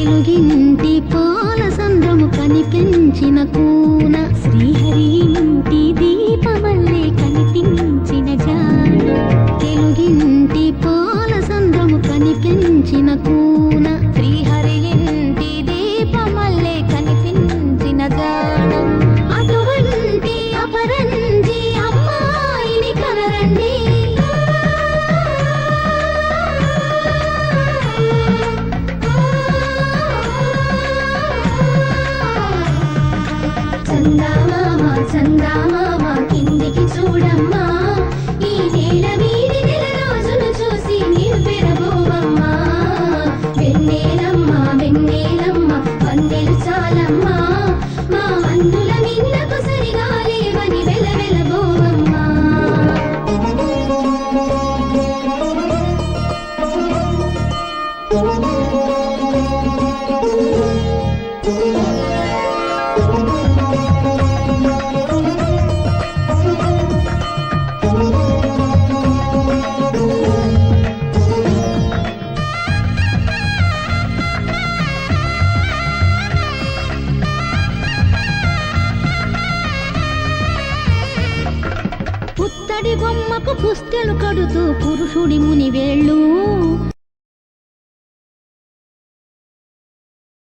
తెలుగింటి పాల సంద్రము కనిపించిన కూన శ్రీహరి ఇంటి దీపమల్లే కనిపించిన జాడ తెలుగింటి పాల సంద్రము కనిపించిన కూన శ్రీహరి ఇంటి దీపమల్లే కనిపించిన జాడ అటువంటి అపరంజి అమ్మాయిని కనరండి చందామామ కిందికి చూడమ్మా ఈ నేల వీడి నెల రోజులు చూసి నిర్వెరబోవమ్మా వెన్నెలమ్మ వెన్నెలమ్మ వన్నెలు చాలమ్మా మా అందుల మిన్నకు సరిగా లేవని వెలవెలబోవమ్మా పుత్తడి బొమ్మకు పుస్తెలు కడుతూ పురుషుడి ముని వేళ్ళు